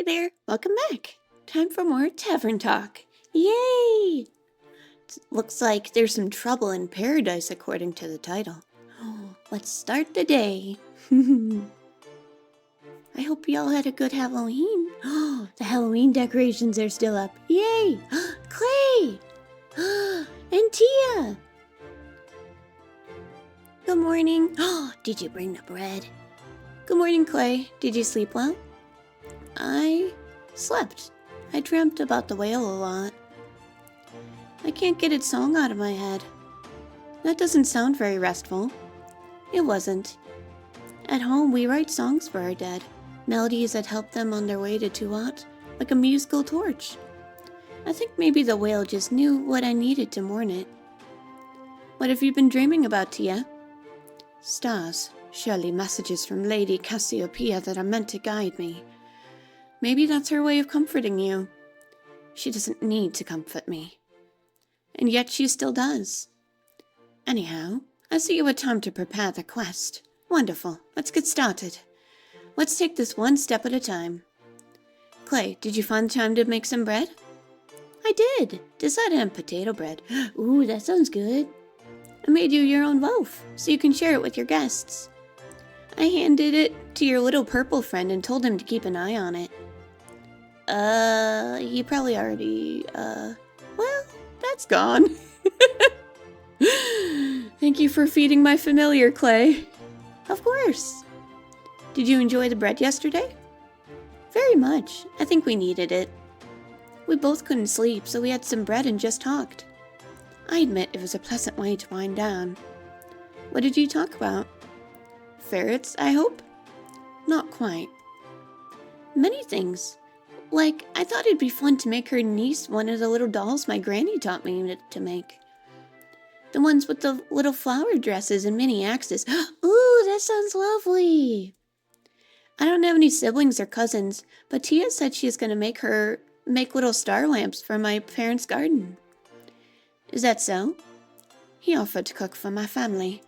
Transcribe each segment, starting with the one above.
there, welcome back. Time for more Tavern talk. Yay! Looks like there's some trouble in paradise according to the title. Let's start the day. I hope y'all had a good Halloween. The Halloween decorations are still up. Yay! Clay! And Tia! Good morning. Did you bring the bread? Good morning, Clay. Did you sleep well? I slept. I dreamt about the whale a lot. I can't get its song out of my head. That doesn't sound very restful. It wasn't. At home, we write songs for our dead. Melodies that help them on their way to Tuat, like a musical torch. I think maybe the whale just knew what I needed to mourn it. What have you been dreaming about, Tia? Stars. Surely messages from Lady Cassiopeia that are meant to guide me. Maybe that's her way of comforting you. She doesn't need to comfort me. And yet she still does. Anyhow, I see you had time to prepare the quest. Wonderful. Let's get started. Let's take this one step at a time. Clay, did you find time to make some bread? I did. Decided on potato bread. Ooh, that sounds good. I made you your own loaf, so you can share it with your guests. I handed it to your little purple friend and told him to keep an eye on it. He probably already, well, that's gone. Thank you for feeding my familiar, Clay. Of course. Did you enjoy the bread yesterday? Very much. I think we needed it. We both couldn't sleep, so we had some bread and just talked. I admit it was a pleasant way to wind down. What did you talk about? Ferrets, I hope? Not quite. Many things. Like, I thought it'd be fun to make her niece one of the little dolls my granny taught me to make. The ones with the little flower dresses and mini axes. Ooh, that sounds lovely. I don't have any siblings or cousins, but Tia said she's going to make little star lamps for my parents' garden. Is that so? He offered to cook for my family.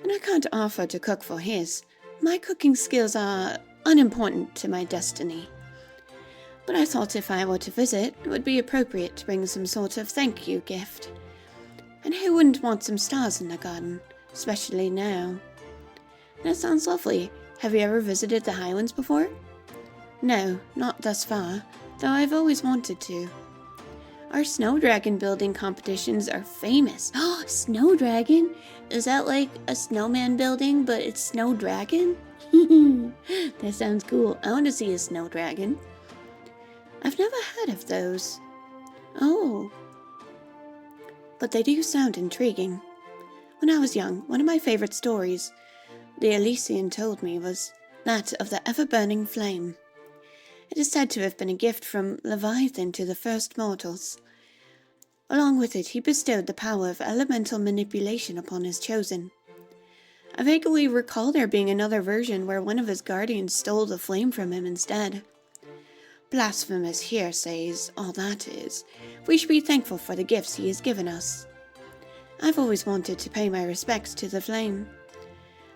And I can't offer to cook for his. My cooking skills are unimportant to my destiny. But I thought if I were to visit, it would be appropriate to bring some sort of thank you gift. And who wouldn't want some stars in the garden, especially now? That sounds lovely. Have you ever visited the Highlands before? No, not thus far, though I've always wanted to. Our snow dragon building competitions are famous. Oh, snow dragon? Is that like a snowman building, but it's snow dragon? That sounds cool. I want to see a snow dragon. I've never heard of those. Oh. But they do sound intriguing. When I was young, one of my favorite stories the Elysian told me was that of the ever-burning flame. It is said to have been a gift from Leviathan to the first mortals. Along with it, he bestowed the power of elemental manipulation upon his chosen. I vaguely recall there being another version where one of his guardians stole the flame from him instead. Blasphemous hearsays, all that is. We should be thankful for the gifts he has given us. I've always wanted to pay my respects to the flame,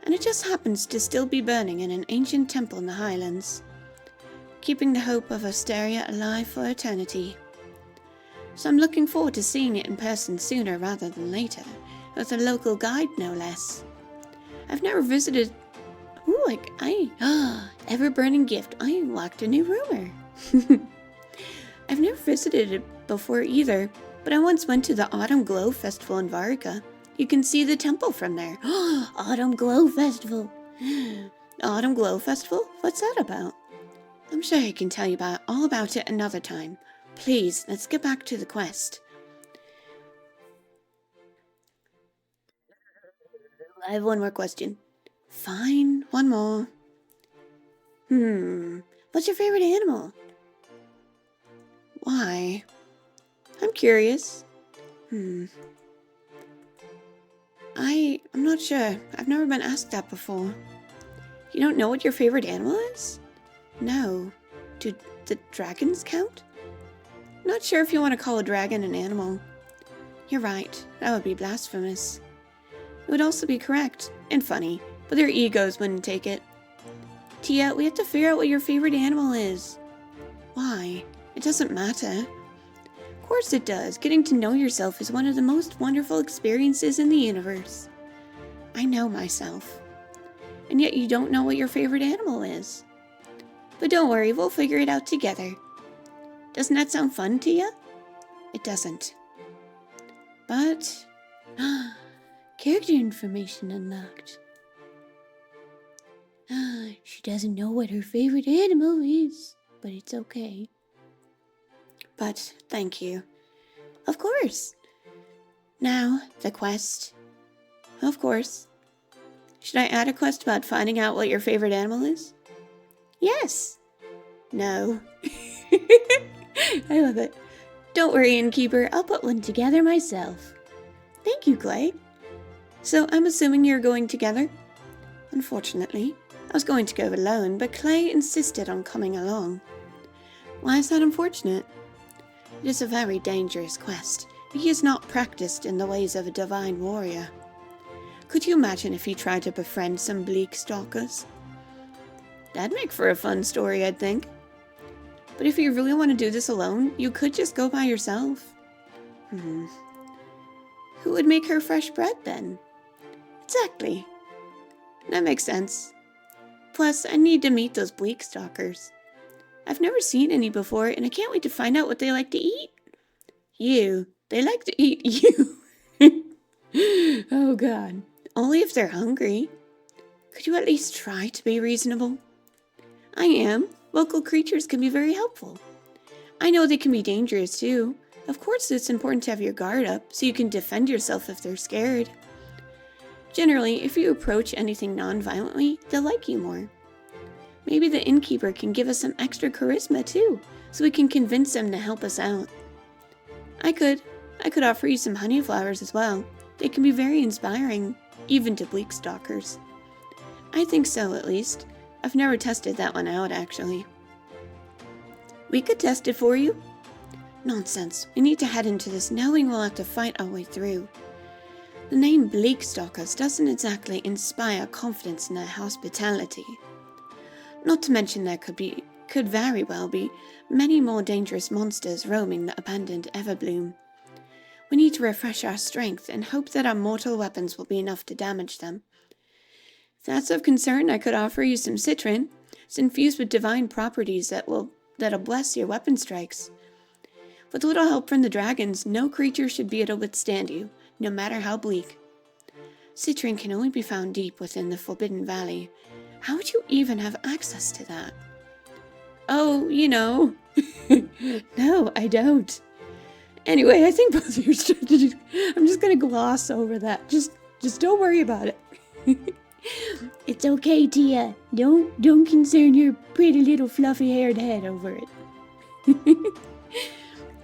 and it just happens to still be burning in an ancient temple in the Highlands, keeping the hope of Asteria alive for eternity. So I'm looking forward to seeing it in person sooner rather than later, with a local guide no less. I've never visited... ever-burning gift. I unlocked a new rumor. I've never visited it before either, but I once went to the Autumn Glow Festival in Varika. You can see the temple from there. Autumn Glow Festival. Autumn Glow Festival? What's that about? I'm sure I can tell you all about it another time. Please, let's get back to the quest. I have one more question. Fine, one more. What's your favorite animal? Why? I'm curious. I'm not sure. I've never been asked that before. You don't know what your favorite animal is? No. Do the dragons count? Not sure if you want to call a dragon an animal. You're right. That would be blasphemous. It would also be correct and funny, but their egos wouldn't take it. Tia, we have to figure out what your favorite animal is. Why? It doesn't matter. Of course it does. Getting to know yourself is one of the most wonderful experiences in the universe. I know myself. And yet you don't know what your favorite animal is. But don't worry, we'll figure it out together. Doesn't that sound fun to you? It doesn't. But... character information unlocked. She doesn't know what her favorite animal is, but it's okay. But thank you. Of course. Now, the quest. Of course. Should I add a quest about finding out what your favorite animal is? Yes. No. I love it. Don't worry, Innkeeper. I'll put one together myself. Thank you, Clay. So I'm assuming you're going together? Unfortunately, I was going to go alone, but Clay insisted on coming along. Why is that unfortunate? It is a very dangerous quest. He is not practiced in the ways of a divine warrior. Could you imagine if he tried to befriend some bleak stalkers? That'd make for a fun story, I'd think. But if you really want to do this alone, you could just go by yourself. Who would make her fresh bread then? Exactly. That makes sense. Plus, I need to meet those bleak stalkers. I've never seen any before, and I can't wait to find out what they like to eat. You. They like to eat you. Oh, God. Only if they're hungry. Could you at least try to be reasonable? I am. Local creatures can be very helpful. I know they can be dangerous, too. Of course, it's important to have your guard up, so you can defend yourself if they're scared. Generally, if you approach anything non-violently, they'll like you more. Maybe the Innkeeper can give us some extra charisma, too, so we can convince them to help us out. I could offer you some honey flowers as well. They can be very inspiring, even to bleak stalkers. I think so, at least. I've never tested that one out, actually. We could test it for you. Nonsense. We need to head into this knowing we'll have to fight our way through. The name Bleak Stalkers doesn't exactly inspire confidence in their hospitality. Not to mention there could very well be many more dangerous monsters roaming the abandoned Everbloom. We need to refresh our strength and hope that our mortal weapons will be enough to damage them. If that's of concern, I could offer you some citron. It's infused with divine properties that'll bless your weapon strikes. With a little help from the dragons, no creature should be able to withstand you, no matter how bleak. Citron can only be found deep within the Forbidden Valley. How would you even have access to that? Oh, you know. No, I don't. Anyway, I think both of your strategies... I'm just gonna gloss over that. Just don't worry about it. It's okay, Tia. Don't concern your pretty little fluffy-haired head over it.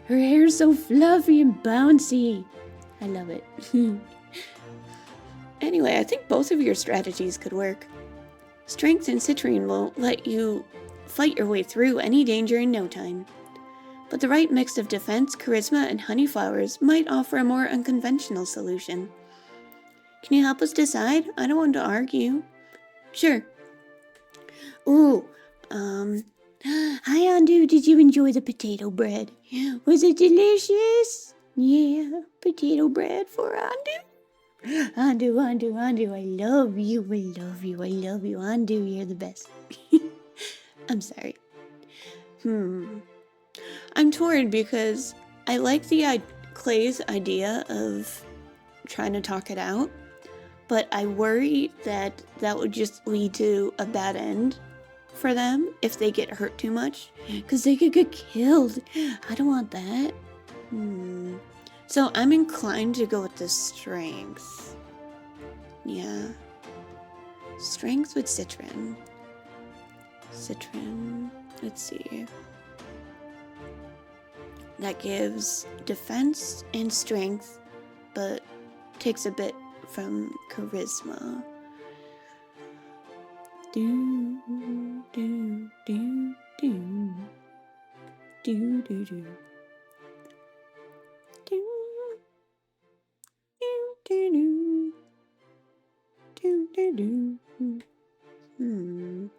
Her hair's so fluffy and bouncy. I love it. Anyway, I think both of your strategies could work. Strength and citrine will let you fight your way through any danger in no time. But the right mix of defense, charisma, and honey flowers might offer a more unconventional solution. Can you help us decide? I don't want to argue. Sure. Ooh, hi, Andu. Did you enjoy the potato bread? Was it delicious? Yeah, potato bread for Andu. Andu, I love you, Andu, you're the best. I'm sorry. I'm torn because I like Clay's idea of trying to talk it out, but I worry that would just lead to a bad end for them if they get hurt too much, because they could get killed. I don't want that. So I'm inclined to go with the strength. Yeah. Strength with citron. Let's see. That gives defense and strength, but takes a bit from charisma. Do do do do do do do do do do do do.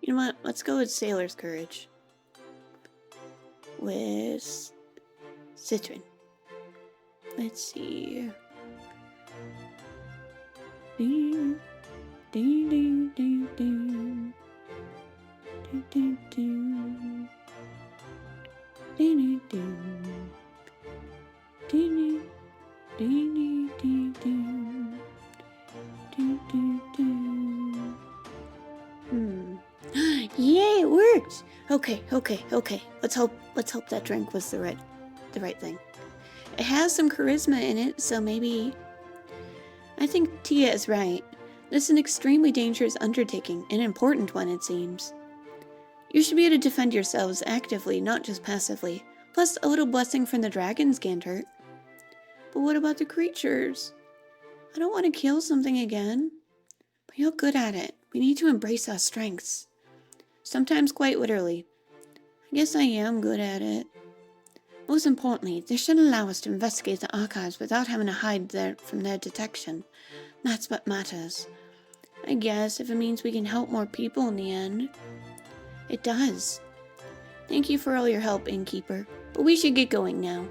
You You know what? Let's go with Sailor's Courage. With Citron. Let's see. Ding, ding, ding, ding, ding. Ding, ding, ding. Ding, ding, ding. Ding, ding, ding, ding, ding. Ding, ding, ding. Yay, it worked! Okay. Let's hope that drink was the right thing. It has some charisma in it, so maybe... I think Tia is right. This is an extremely dangerous undertaking, an important one, it seems. You should be able to defend yourselves actively, not just passively. Plus, a little blessing from the dragons can't hurt. But what about the creatures? I don't want to kill something again. But you're good at it. We need to embrace our strengths. Sometimes quite literally. I guess I am good at it. Most importantly, this should allow us to investigate the archives without having to hide from their detection. That's what matters. I guess if it means we can help more people in the end. It does. Thank you for all your help, Innkeeper. But we should get going now.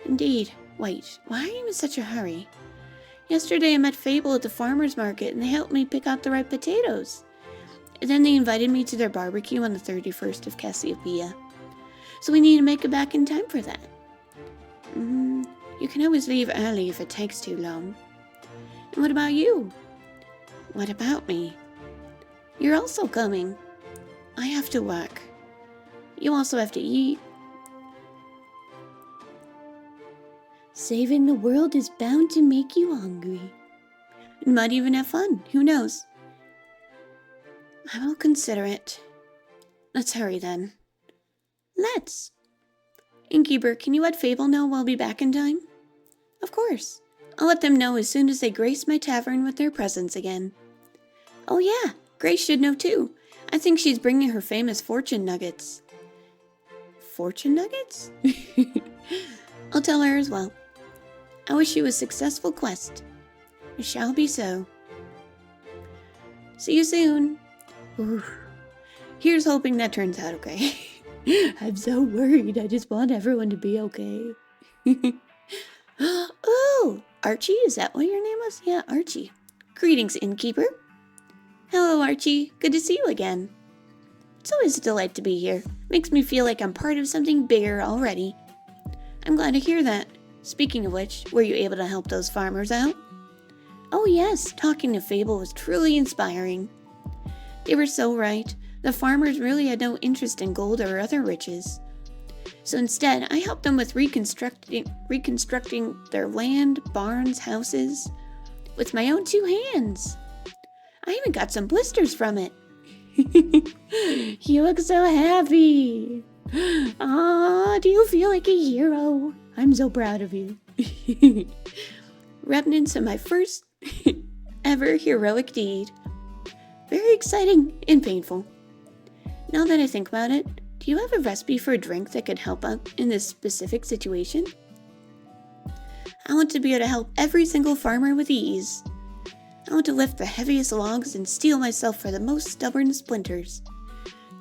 Indeed. Wait, why are you in such a hurry? Yesterday I met Fable at the farmer's market and they helped me pick out the right potatoes. And then they invited me to their barbecue on the 31st of Cassiopeia. So we need to make it back in time for that. You can always leave early if it takes too long. And what about you? What about me? You're also coming. I have to work. You also have to eat. Saving the world is bound to make you hungry. You might even have fun. Who knows? I will consider it. Let's hurry then. Let's. Innkeeper, can you let Fable know we'll be back in time? Of course. I'll let them know as soon as they grace my tavern with their presence again. Oh yeah, Grace should know too. I think she's bringing her famous fortune nuggets. Fortune nuggets? I'll tell her as well. I wish you a successful quest. It shall be so. See you soon. Ooh. Here's hoping that turns out okay. I'm so worried. I just want everyone to be okay. Oh, Archie, is that what your name was? Yeah, Archie. Greetings, Innkeeper. Hello, Archie. Good to see you again. It's always a delight to be here. Makes me feel like I'm part of something bigger already. I'm glad to hear that. Speaking of which, were you able to help those farmers out? Oh yes, talking to Fable was truly inspiring. They were so right. The farmers really had no interest in gold or other riches. So instead, I helped them with reconstructing their land, barns, houses, with my own 2 hands. I even got some blisters from it. You look so happy. Ah, do you feel like a hero? I'm so proud of you. Remnants of my first ever heroic deed. Very exciting and painful. Now that I think about it, do you have a recipe for a drink that could help out in this specific situation? I want to be able to help every single farmer with ease. I want to lift the heaviest logs and steel myself for the most stubborn splinters.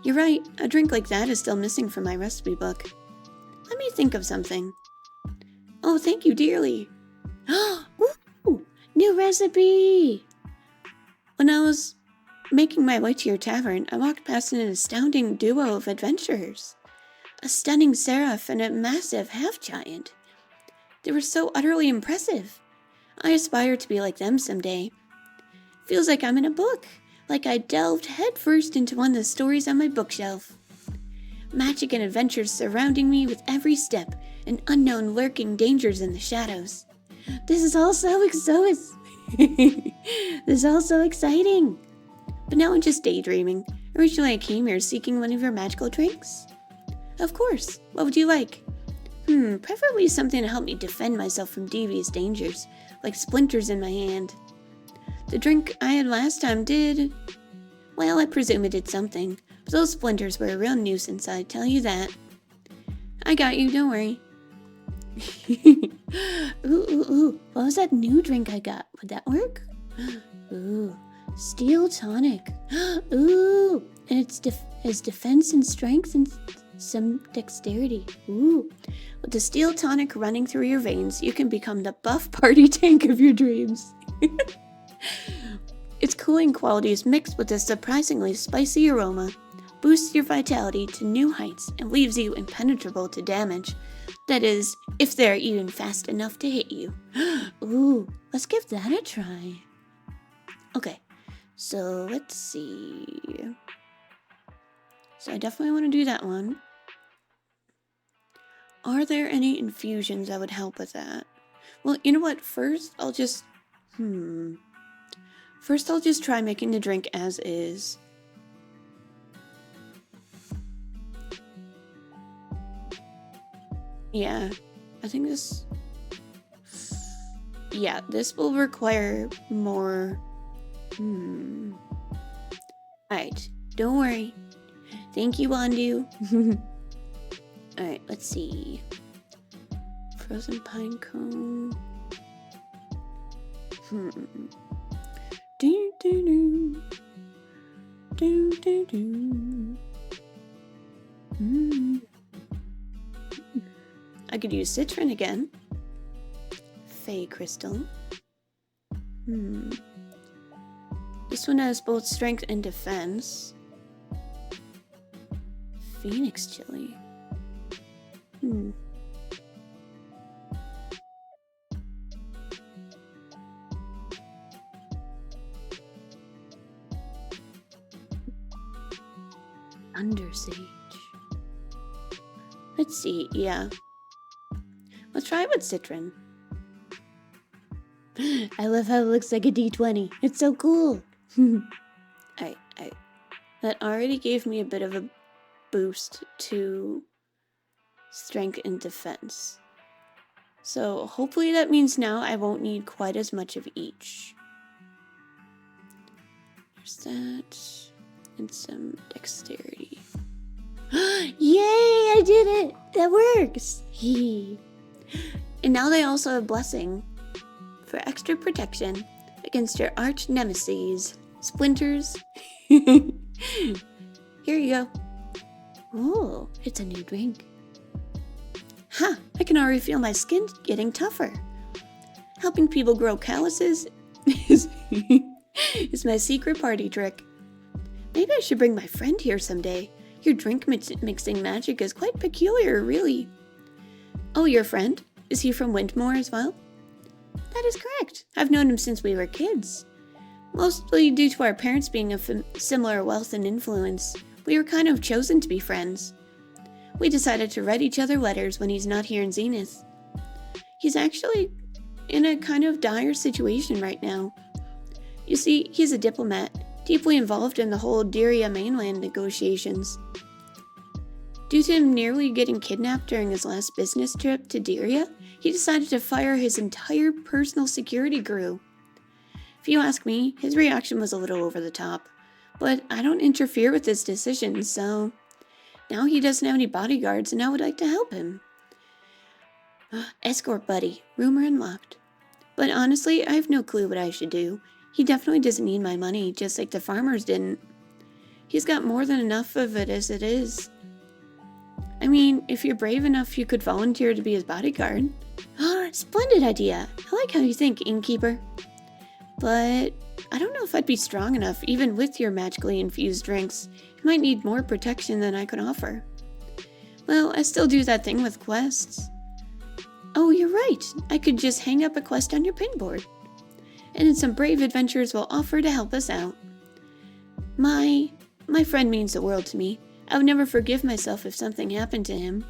You're right, a drink like that is still missing from my recipe book. Let me think of something. Oh, thank you dearly. Ooh, new recipe! When I was making my way to your tavern, I walked past an astounding duo of adventurers. A stunning seraph and a massive half-giant. They were so utterly impressive. I aspire to be like them someday. Feels like I'm in a book, like I delved headfirst into one of the stories on my bookshelf. Magic and adventures surrounding me with every step, and unknown lurking dangers in the shadows. This is all so exciting. But now I'm just daydreaming. Originally I came here seeking one of your magical drinks. Of course. What would you like? Preferably something to help me defend myself from devious dangers, like splinters in my hand. The drink I had last time did... Well, I presume it did something, but those splinters were a real nuisance, I tell you that. I got you, don't worry. Ooh, what was that new drink I got? Would that work? Ooh, steel tonic. Ooh, And it's has defense and strength and some dexterity. Ooh. With the steel tonic running through your veins, you can become the buff party tank of your dreams. Its cooling qualities mixed with a surprisingly spicy aroma boosts your vitality to new heights and leaves you impenetrable to damage. That is, if they're even fast enough to hit you. Ooh, let's give that a try. Okay, so let's see. So I definitely want to do that one. Are there any infusions that would help with that? Well, you know what? First, I'll just try making the drink as is. Yeah, I think this... Yeah, this will require more... Alright, don't worry. Thank you, Wandu. Alright, let's see. Frozen pine cone. Do do do. Do do do. I could use citron again. Fey crystal. This one has both strength and defense. Phoenix chili. Undersage. Let's see, yeah. Let's try with citron. I love how it looks like a D20. It's so cool. Alright. That already gave me a bit of a boost to strength and defense. So hopefully that means now I won't need quite as much of each. There's that. And some dexterity. Yay! I did it! That works! And now they also have blessing for extra protection against your arch nemesis, splinters. Here you go. Oh, it's a new drink. Ha! I can already feel my skin getting tougher. Helping people grow calluses is my secret party trick. Maybe I should bring my friend here someday. Your drink mixing magic is quite peculiar, really. Oh, your friend? Is he from Windmore as well? That is correct. I've known him since we were kids. Mostly due to our parents being of similar wealth and influence, we were kind of chosen to be friends. We decided to write each other letters when he's not here in Zenith. He's actually in a kind of dire situation right now. You see, he's a diplomat, deeply involved in the whole Diria mainland negotiations. Due to him nearly getting kidnapped during his last business trip to Diria, he decided to fire his entire personal security crew. If you ask me, his reaction was a little over the top, but I don't interfere with his decisions, so now he doesn't have any bodyguards and I would like to help him. Escort buddy, rumor unlocked. But honestly, I have no clue what I should do. He definitely doesn't need my money, just like the farmers didn't. He's got more than enough of it as it is. I mean, if you're brave enough, you could volunteer to be his bodyguard. Splendid idea. I like how you think, Innkeeper. But I don't know if I'd be strong enough, even with your magically infused drinks. You might need more protection than I could offer. Well, I still do that thing with quests. Oh, you're right. I could just hang up a quest on your pinboard. And then some brave adventurers will offer to help us out. My friend means the world to me. I would never forgive myself if something happened to him.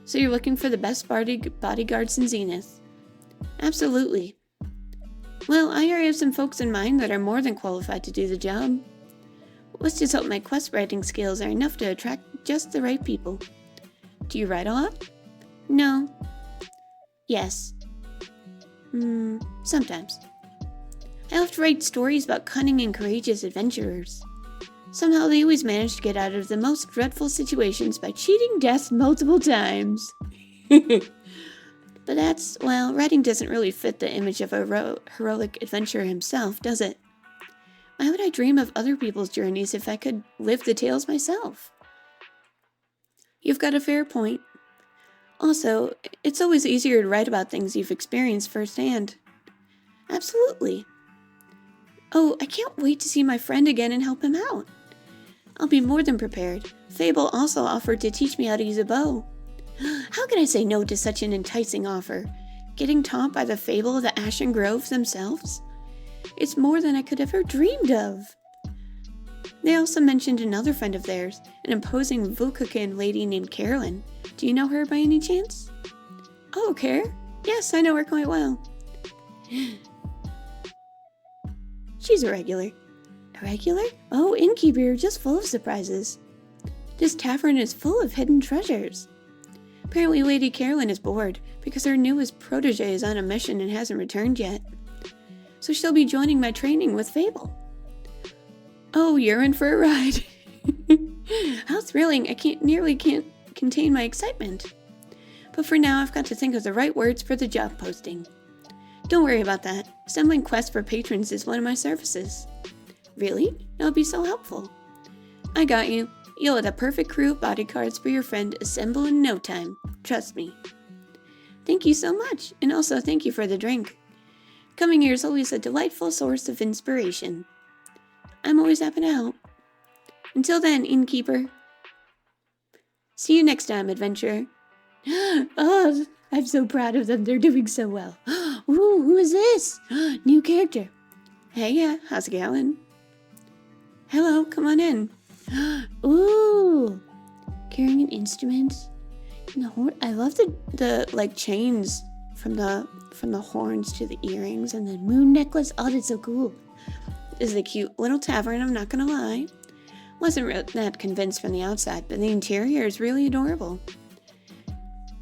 So you're looking for the best bodyguards in Zenith? Absolutely. Well, I already have some folks in mind that are more than qualified to do the job. Let's just hope my quest writing skills are enough to attract just the right people. Do you write a lot? No. Yes. Sometimes. I have to write stories about cunning and courageous adventurers. Somehow they always manage to get out of the most dreadful situations by cheating death multiple times. But writing doesn't really fit the image of a heroic adventurer himself, does it? Why would I dream of other people's journeys if I could live the tales myself? You've got a fair point. Also, it's always easier to write about things you've experienced firsthand. Absolutely. Oh, I can't wait to see my friend again and help him out. I'll be more than prepared. Fable also offered to teach me how to use a bow. How can I say no to such an enticing offer? Getting taught by the Fable of the Ashen Groves themselves? It's more than I could ever dreamed of. They also mentioned another friend of theirs, an imposing Vukakin lady named Carolyn. Do you know her by any chance? Oh, Care? Yes, I know her quite well. She's a regular. A regular? Oh, Innkeeper, you're just full of surprises. This tavern is full of hidden treasures. Apparently Lady Carolyn is bored because her newest protege is on a mission and hasn't returned yet. So she'll be joining my training with Fable. Oh, you're in for a ride. How thrilling. I can't contain my excitement. But for now, I've got to think of the right words for the job posting. Don't worry about that. Assembling quests for patrons is one of my services. Really? That would be so helpful. I got you. You'll let a perfect crew of bodyguards for your friend assemble in no time. Trust me. Thank you so much, and also thank you for the drink. Coming here is always a delightful source of inspiration. I'm always happy to help. Until then, Innkeeper. See you next time, adventurer. Oh, I'm so proud of them. They're doing so well. Ooh, who is this? New character. Hey, yeah, how's it going? Hello, come on in. Ooh, carrying an instrument. And the horn. I love the like chains from the horns to the earrings and the moon necklace. Oh, that's so cool. This is a cute little tavern, I'm not gonna lie. Wasn't that convinced from the outside, but the interior is really adorable.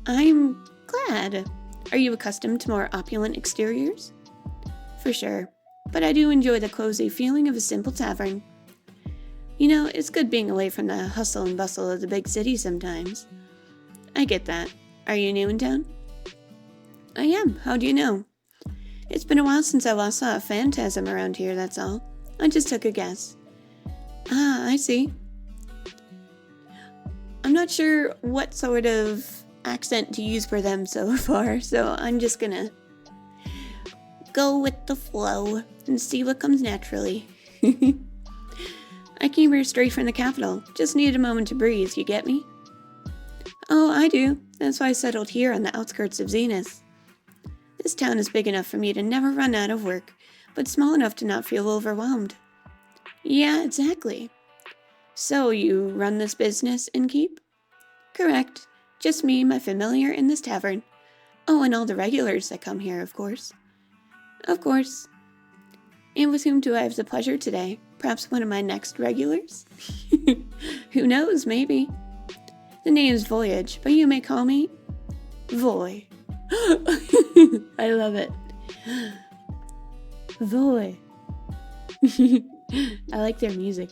I'm glad. Are you accustomed to more opulent exteriors? For sure, but I do enjoy the cozy feeling of a simple tavern. You know, it's good being away from the hustle and bustle of the big city sometimes. I get that. Are you new in town? I am. How do you know? It's been a while since I last saw a phantasm around here, that's all. I just took a guess. Ah, I see. I'm not sure what sort of accent to use for them so far, so I'm just gonna go with the flow and see what comes naturally. I came here straight from the capital. Just needed a moment to breathe, you get me? Oh, I do. That's why I settled here on the outskirts of Zenith. This town is big enough for me to never run out of work, but small enough to not feel overwhelmed. Yeah, exactly. So you run this business, Innkeep? Correct. Just me, my familiar, in this tavern. Oh, and all the regulars that come here, of course. Of course. And with whom do I have the pleasure today? Perhaps one of my next regulars? Who knows, maybe. The name is Voyage, but you may call me Voy. I love it. Voy. I like their music.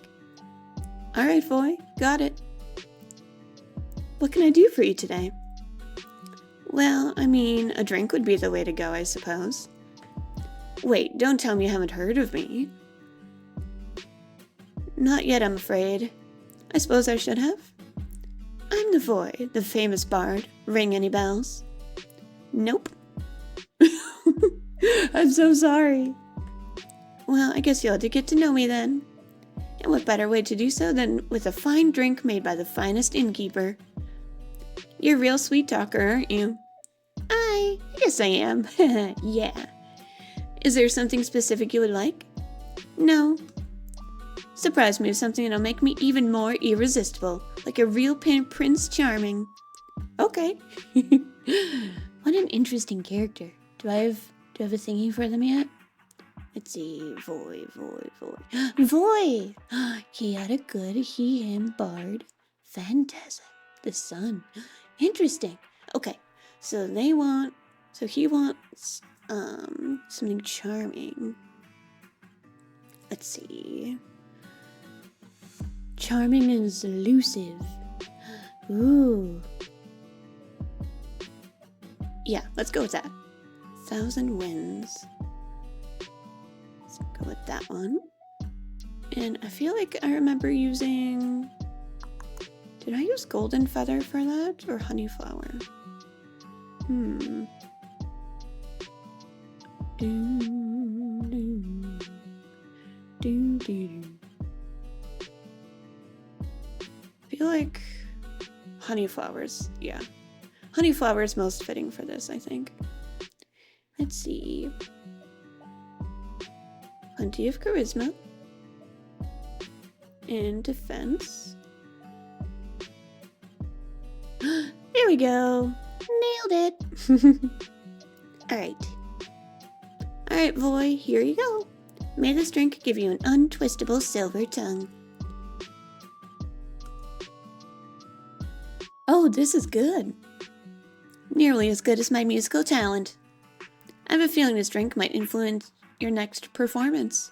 Alright, Voy, got it. What can I do for you today? Well, I mean, a drink would be the way to go, I suppose. Wait, don't tell me you haven't heard of me. Not yet, I'm afraid. I suppose I should have. I'm the Voy, the famous bard. Ring any bells? Nope. I'm so sorry. Well, I guess you'll have to get to know me then. And what better way to do so than with a fine drink made by the finest innkeeper? You're a real sweet talker, aren't you? Yes I am. Yeah. Is there something specific you would like? No. Surprise me with something that'll make me even more irresistible, like a real Prince Charming. Okay. What an interesting character. Do I have a thingy for them yet? Let's see. Voy. Voy! He had a good he-him bard. Phantasm. The sun. Interesting. Okay. So he wants something charming. Let's see. Charming and elusive. Ooh. Yeah, let's go with that. 1,000 wins. Let's go with that one. And I feel like I remember using... Did I use golden feather for that? Or honey flower? I feel like honey flowers, yeah. Honey flower is most fitting for this, I think. Let's see. Plenty of charisma. And defense. There we go. Nailed it. Alright. Alright, boy, here you go. May this drink give you an untwistable silver tongue. Oh, this is good. Nearly as good as my musical talent. I have a feeling this drink might influence your next performance.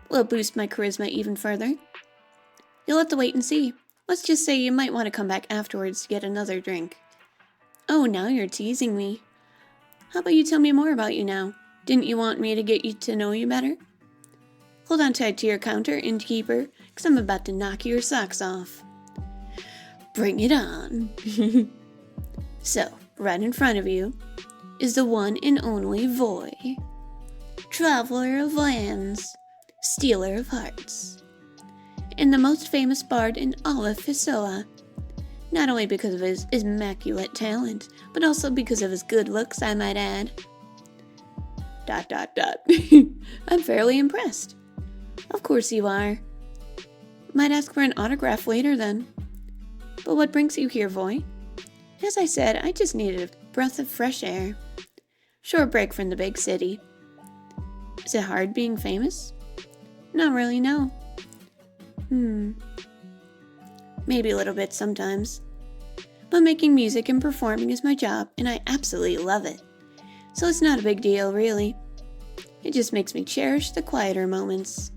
Will boost my charisma even further. You'll have to wait and see. Let's just say you might want to come back afterwards to get another drink. Oh, now you're teasing me. How about you tell me more about you now? Didn't you want me to get you to know you better? Hold on tight to your counter, Innkeeper, because I'm about to knock your socks off. Bring it on. So, right in front of you is the one and only Voy. Traveler of lands, stealer of hearts, and the most famous bard in all of Fisoa. Not only because of his immaculate talent, but also because of his good looks, I might add. ... I'm fairly impressed. Of course you are. Might ask for an autograph later then. But what brings you here, Voy? As I said, I just needed a breath of fresh air. Short break from the big city. Is it hard being famous? Not really, no. Maybe a little bit sometimes. But making music and performing is my job, and I absolutely love it. So it's not a big deal, really. It just makes me cherish the quieter moments.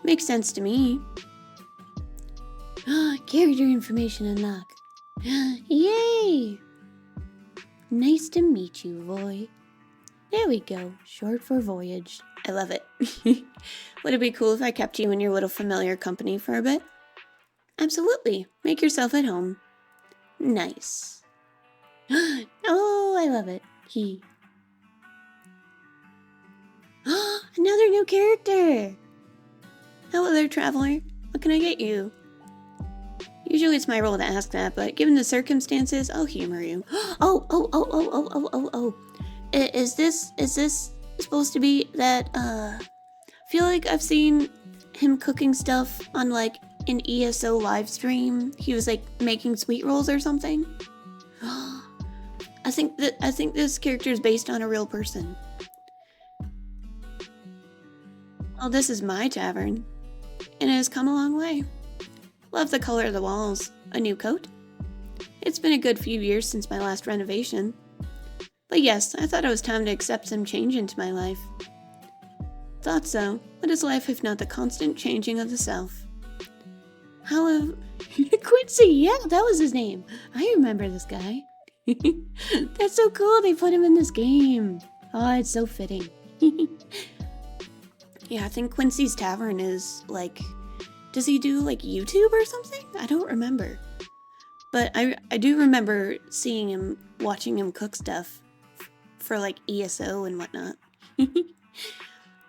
Makes sense to me. Character information unlocked. Yay! Nice to meet you, Voy. There we go. Short for voyage. I love it. Would it be cool if I kept you in your little familiar company for a bit? Absolutely. Make yourself at home. Nice. Oh, I love it. Another new character. Hello there, traveler. What can I get you? Usually it's my role to ask that, but given the circumstances, I'll humor you. Is this supposed to be that, I feel like I've seen him cooking stuff on, like, an ESO live stream. He was, like, making sweet rolls or something. I think this character is based on a real person. Well, this is my tavern, and it has come a long way. Love the color of the walls. A new coat? It's been a good few years since my last renovation. But yes, I thought it was time to accept some change into my life. Thought so. What is life if not the constant changing of the self? How have... Quincy, yeah, that was his name. I remember this guy. That's so cool, they put him in this game. Oh, it's so fitting. Yeah, I think Quincy's Tavern is, like... Does he do, like, YouTube or something? I don't remember. But I do remember seeing him, watching him cook stuff for, like, ESO and whatnot.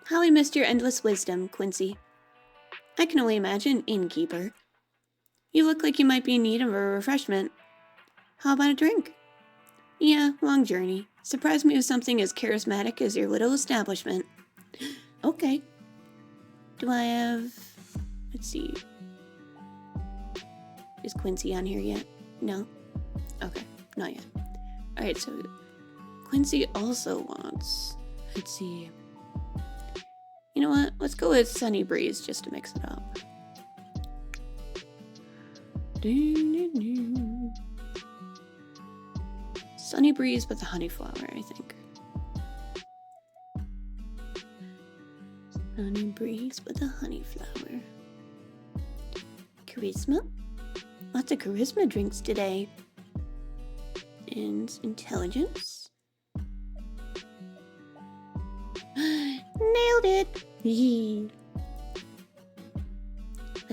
How I missed your endless wisdom, Quincy. I can only imagine, Innkeeper. You look like you might be in need of a refreshment. How about a drink? Yeah, long journey. Surprise me with something as charismatic as your little establishment. Okay. Do I have... Let's see. Is Quincy on here yet? No? Okay, not yet. Alright, so Quincy also wants... Let's see. You know what? Let's go with Sunny Breeze just to mix it up. Sunny Breeze with the honey flower, I think. Sunny Breeze with the honey flower. Charisma? Lots of charisma drinks today. And intelligence. Nailed it!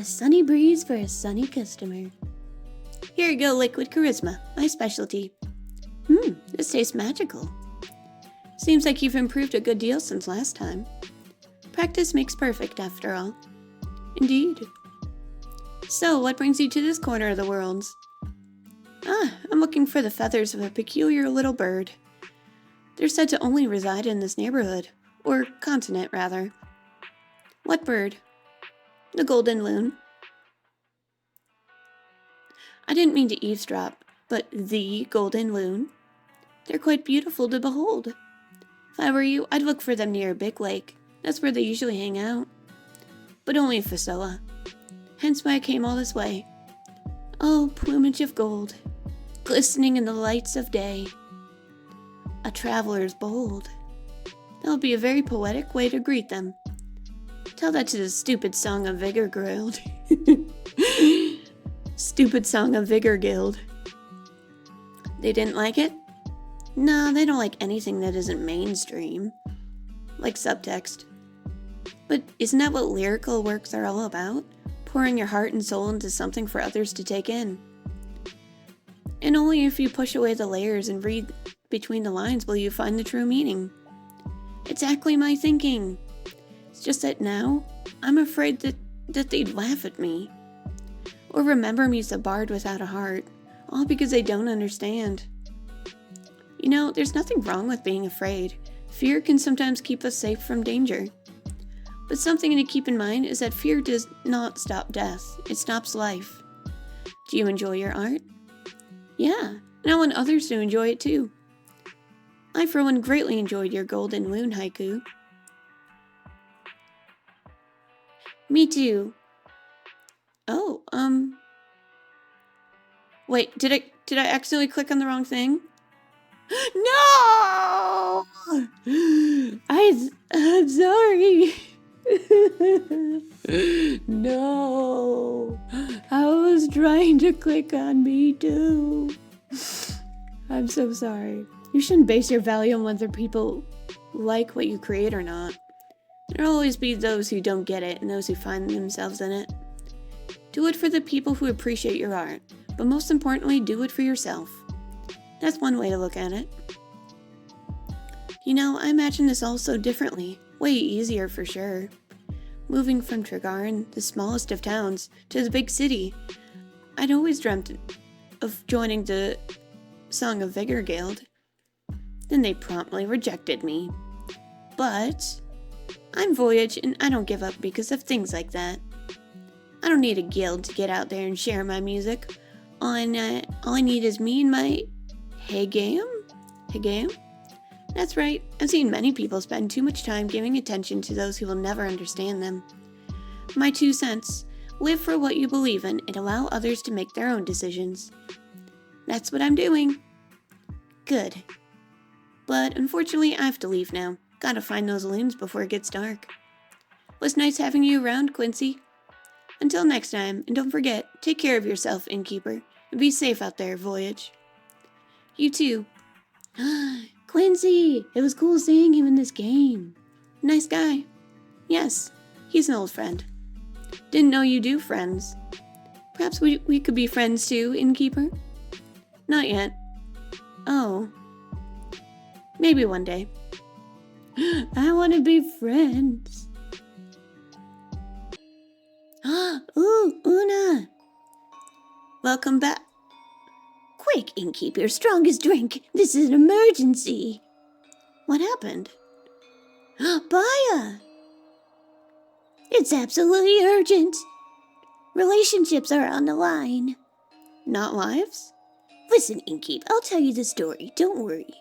sunny breeze for a sunny customer. Here you go, liquid charisma, my specialty. This tastes magical. Seems like you've improved a good deal since last time. Practice makes perfect, after all. Indeed. So, what brings you to this corner of the world? I'm looking for the feathers of a peculiar little bird. They're said to only reside in this neighborhood, or continent, rather. What bird? The golden loon. I didn't mean to eavesdrop, but the golden loon. They're quite beautiful to behold. If I were you, I'd look for them near a big lake. That's where they usually hang out. But only for Fosoa. Hence why I came all this way. Oh, plumage of gold, glistening in the lights of day. A traveler's bold. That would be a very poetic way to greet them. Tell that to the stupid song of Vigor Guild. Stupid song of Vigor Guild. They didn't like it? Nah, they don't like anything that isn't mainstream. Like subtext. But isn't that what lyrical works are all about? Pouring your heart and soul into something for others to take in. And only if you push away the layers and read between the lines will you find the true meaning. Exactly my thinking. It's just that now, I'm afraid that they'd laugh at me. Or remember me as a bard without a heart, all because they don't understand. You know, there's nothing wrong with being afraid. Fear can sometimes keep us safe from danger. But something to keep in mind is that fear does not stop death. It stops life. Do you enjoy your art? Yeah, and I want others to enjoy it too. I, for one, greatly enjoyed your golden loon haiku. Me too. Oh, wait, did I accidentally click on the wrong thing? No! I'm sorry. No, I was trying to click on me too. I'm so sorry. You shouldn't base your value on whether people like what you create or not. There'll always be those who don't get it and those who find themselves in it. Do it for the people who appreciate your art, but most importantly, do it for yourself. That's one way to look at it. You know, I imagine this all so differently. Way easier for sure. Moving from Trigarin, the smallest of towns, to the big city. I'd always dreamt of joining the Song of Vigor Guild. Then they promptly rejected me. But I'm Voyage and I don't give up because of things like that. I don't need a guild to get out there and share my music. All I need is me and my Hegam? That's right, I've seen many people spend too much time giving attention to those who will never understand them. My 2 cents, live for what you believe in and allow others to make their own decisions. That's what I'm doing. Good. But unfortunately, I have to leave now. Gotta find those loons before it gets dark. Was nice having you around, Quincy. Until next time, and don't forget, take care of yourself, Innkeeper, and be safe out there, Voyage. You too. Quincy! It was cool seeing him in this game. Nice guy. Yes, he's an old friend. Didn't know you do friends. Perhaps we could be friends too, Innkeeper? Not yet. Oh. Maybe one day. I want to be friends. Ooh, Una! Welcome back. Quick, Innkeeper, strongest drink. This is an emergency. What happened? Baya! It's absolutely urgent. Relationships are on the line. Not lives? Listen, Innkeep, I'll tell you the story. Don't worry.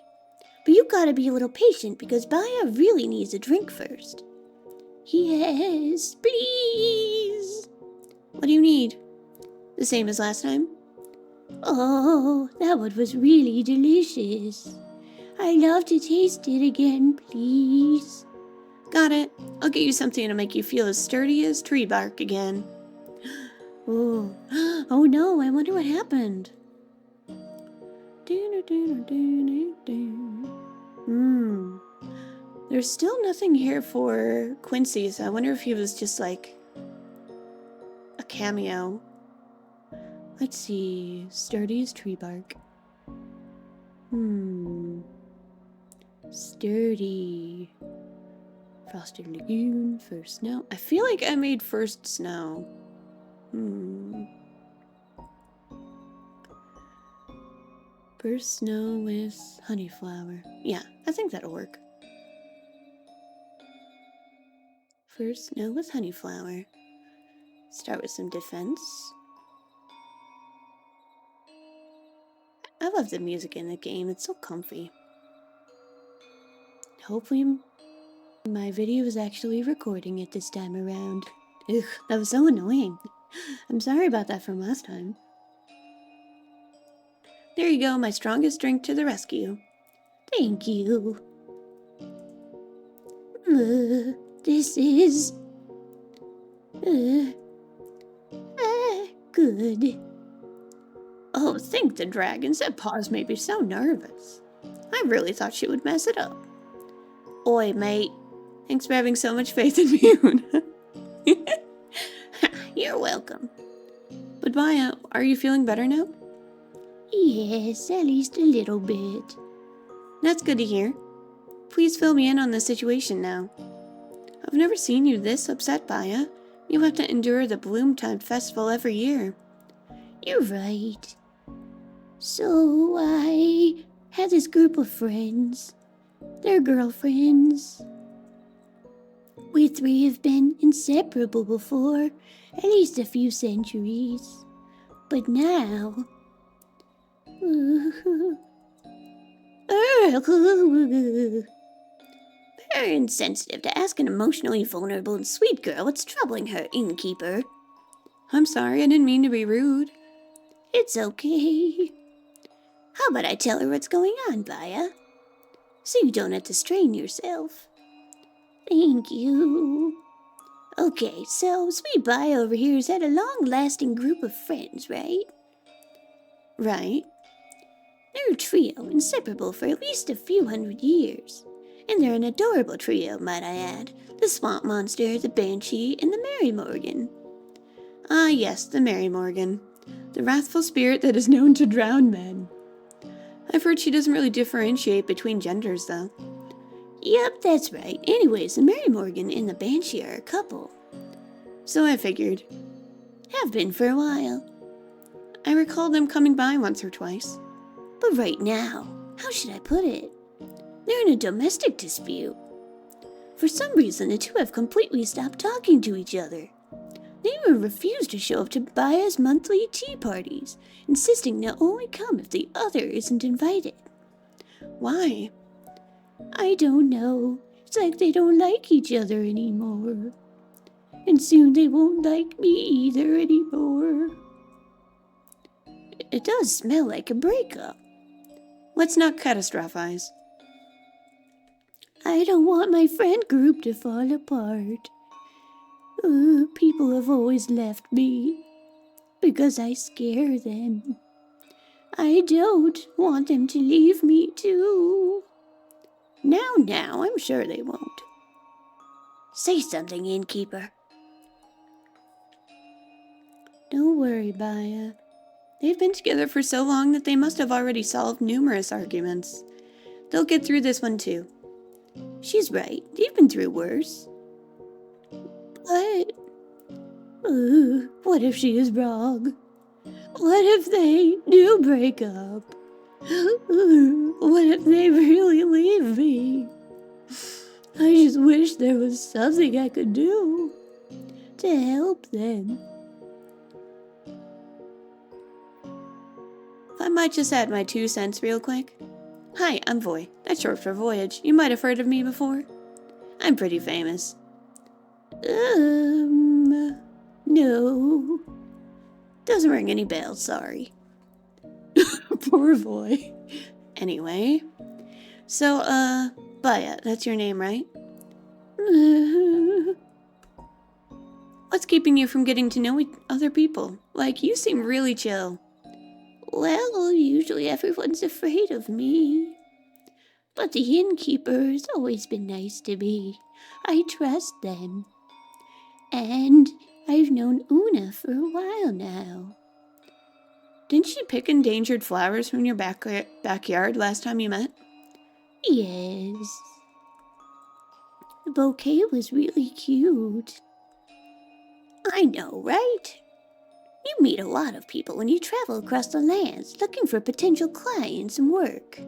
But you gotta be a little patient because Baya really needs a drink first. Yes, please. What do you need? The same as last time? Oh, that one was really delicious. I'd love to taste it again, please. Got it. I'll get you something to make you feel as sturdy as tree bark again. Oh, oh no, I wonder what happened. There's still nothing here for Quincy, so I wonder if he was just like a cameo. Let's see. Sturdy as tree bark. Sturdy. Frosted Lagoon, first snow. I feel like I made first snow. First snow with honeyflower. Yeah, I think that'll work. First snow with honeyflower. Start with some defense. I love the music in the game. It's so comfy. Hopefully my video is actually recording it this time around. Ugh, that was so annoying. I'm sorry about that from last time. There you go, my strongest drink to the rescue. Thank you. This is... good. Oh, think the dragons. That pause made me so nervous. I really thought she would mess it up. Oi, mate. Thanks for having so much faith in me. You're welcome. But Maya, are you feeling better now? Yes, at least a little bit. That's good to hear. Please fill me in on the situation now. I've never seen you this upset, Baya. You have to endure the Bloomtime Festival every year. You're right. So I had this group of friends. They're girlfriends. We three have been inseparable before, at least a few centuries. But now... Very insensitive to ask an emotionally vulnerable and sweet girl what's troubling her, Innkeeper. I'm sorry, I didn't mean to be rude. It's okay. How about I tell her what's going on, Baya? So you don't have to strain yourself. Thank you. Okay, so sweet Baya over here has had a long-lasting group of friends, right? Right. They're a trio, inseparable for at least a few hundred years. And they're an adorable trio, might I add. The Swamp Monster, the Banshee, and the Mary Morgan. Ah, yes, the Mary Morgan. The wrathful spirit that is known to drown men. I've heard she doesn't really differentiate between genders, though. Yep, that's right. Anyways, the Mary Morgan and the Banshee are a couple. So I figured. Have been for a while. I recall them coming by once or twice. But right now, how should I put it? They're in a domestic dispute. For some reason, the two have completely stopped talking to each other. They even refuse to show up to Baya's monthly tea parties, insisting they'll only come if the other isn't invited. Why? I don't know. It's like they don't like each other anymore. And soon they won't like me either anymore. It does smell like a breakup. Let's not catastrophize. I don't want my friend group to fall apart. People have always left me because I scare them. I don't want them to leave me too. Now, I'm sure they won't. Say something, Innkeeper. Don't worry, Baya. They've been together for so long that they must have already solved numerous arguments. They'll get through this one too. She's right. They've been through worse. But... what if she is wrong? What if they do break up? What if they really leave me? I just wish there was something I could do to help them. I might just add my 2 cents real quick. Hi, I'm Voy. That's short for Voyage. You might have heard of me before. I'm pretty famous. No. Doesn't ring any bells, sorry. Poor Voy. Anyway. So, Baya, that's your name, right? What's keeping you from getting to know other people? Like, you seem really chill. Well, usually everyone's afraid of me. But the Innkeeper has always been nice to me. I trust them. And I've known Una for a while now. Didn't she pick endangered flowers from your backyard last time you met? Yes. The bouquet was really cute. I know, right? You meet a lot of people when you travel across the lands looking for potential clients and work.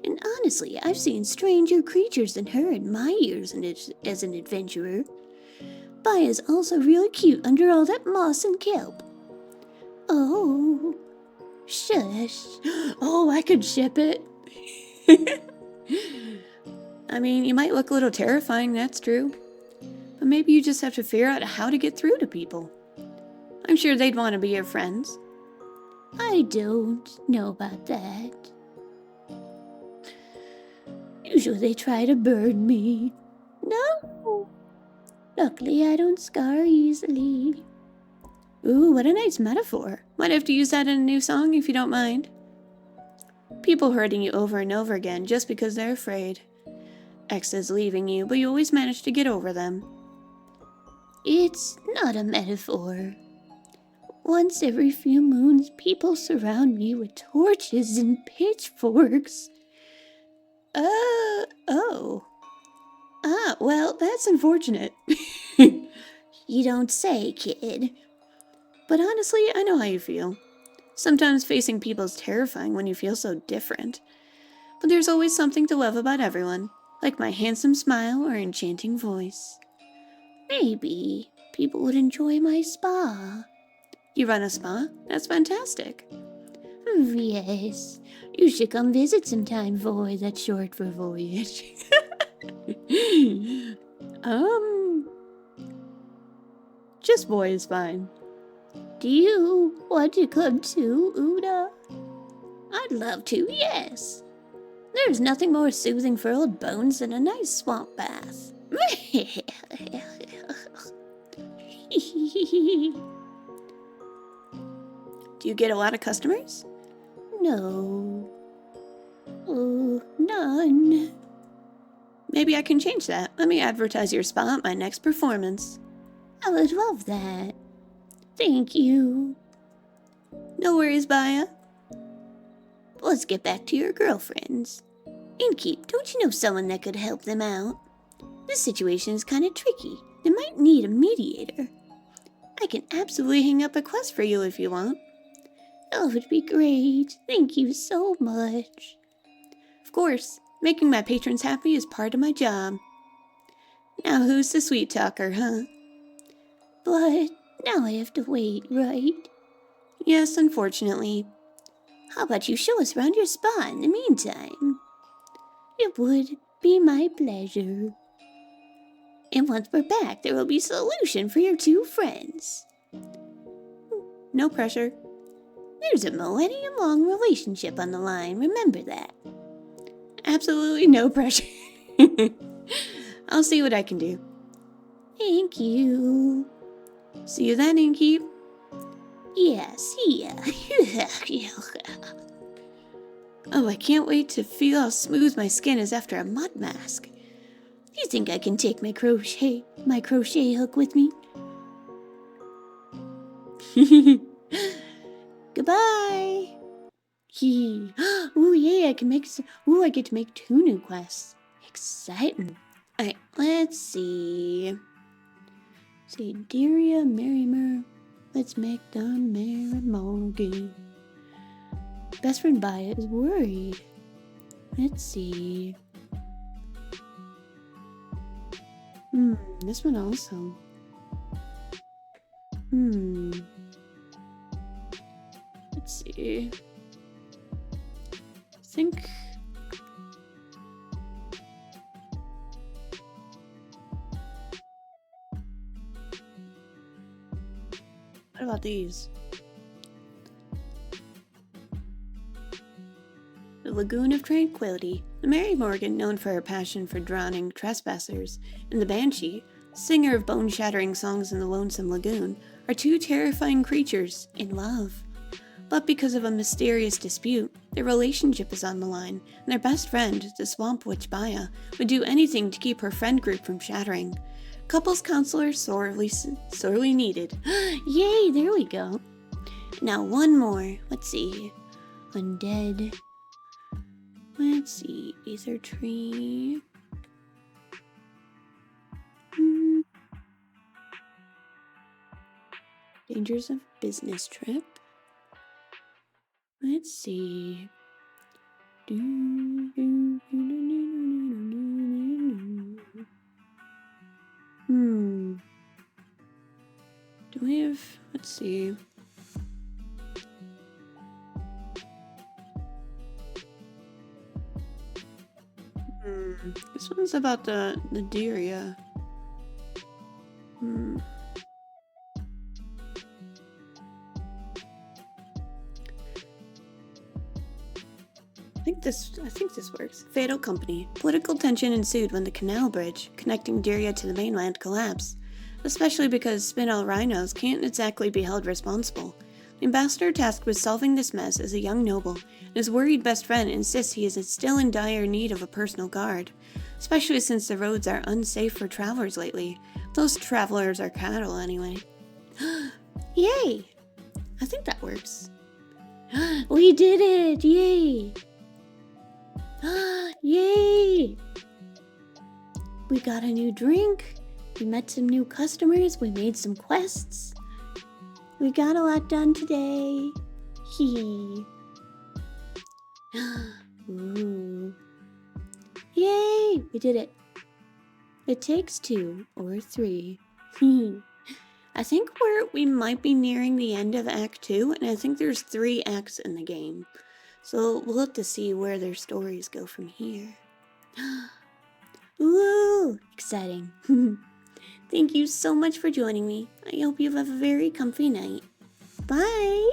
And honestly, I've seen stranger creatures than her in my years as an adventurer. Baya's also really cute under all that moss and kelp. Oh, shush. Oh, I could ship it. I mean, you might look a little terrifying, that's true. But maybe you just have to figure out how to get through to people. I'm sure they'd want to be your friends. I don't know about that. Usually they try to burn me. No! Luckily I don't scar easily. Ooh, what a nice metaphor. Might have to use that in a new song if you don't mind. People hurting you over and over again just because they're afraid. Exes leaving you, but you always manage to get over them. It's not a metaphor. Once every few moons, people surround me with torches and pitchforks. Oh. Well, that's unfortunate. You don't say, kid. But honestly, I know how you feel. Sometimes facing people is terrifying when you feel so different. But there's always something to love about everyone, like my handsome smile or enchanting voice. Maybe people would enjoy my spa. You run a spa? That's fantastic. Yes. You should come visit sometime, Voy. That's short for voyage. Just Voy is fine. Do you want to come too, Una? I'd love to, yes. There's nothing more soothing for old bones than a nice swamp bath. Do you get a lot of customers? No. Oh, none. Maybe I can change that. Let me advertise your spa at my next performance. I would love that. Thank you. No worries, Baya. Let's get back to your girlfriends. Innkeeper, don't you know someone that could help them out? This situation is kind of tricky. They might need a mediator. I can absolutely hang up a quest for you if you want. That would be great. Thank you so much. Of course, making my patrons happy is part of my job. Now who's the sweet talker, huh? But now I have to wait, right? Yes, unfortunately. How about you show us around your spa in the meantime? It would be my pleasure. And once we're back, there will be a solution for your two friends. No pressure. There's a millennium-long relationship on the line, remember that. Absolutely no pressure. I'll see what I can do. Thank you. See you then, Innkeeper. Yeah, see ya. Oh, I can't wait to feel how smooth my skin is after a mud mask. Do you think I can take my crochet hook with me? Goodbye. Ooh, yeah, I get to make 2 new quests. Exciting. Alright, let's see. Deria, Merrimer. Let's make the Merry Morgan. Best friend Baya is worried. Let's see. This one also. Let's see. I think... What about these? The Lagoon of Tranquility. The Mary Morgan, known for her passion for drowning trespassers, and the Banshee, singer of bone-shattering songs in the Lonesome Lagoon, are 2 terrifying creatures in love. But because of a mysterious dispute, their relationship is on the line, and their best friend, the Swamp Witch Baya, would do anything to keep her friend group from shattering. Couples counselor sorely needed. Yay, there we go. Now one more. Let's see. Undead. Let's see. Aether tree. Dangers of business trip. Let's see. Do we have, let's see. This one's about the deer, yeah. I think this works. Fatal company. Political tension ensued when the canal bridge connecting Diria to the mainland collapsed, especially because spin-out rhinos can't exactly be held responsible. The ambassador tasked with solving this mess is a young noble, and his worried best friend insists he is still in dire need of a personal guard, especially since the roads are unsafe for travelers lately. Those travelers are cattle anyway. Yay! I think that works. We did it! Yay! Yay! We got a new drink. We met some new customers. We made some quests. We got a lot done today. Hee. Ooh. Yay! We did it. It takes 2 or 3. I think we might be nearing the end of Act 2, and I think there's 3 acts in the game. So we'll have to see where their stories go from here. Ooh, exciting. Thank you so much for joining me. I hope you have a very comfy night. Bye!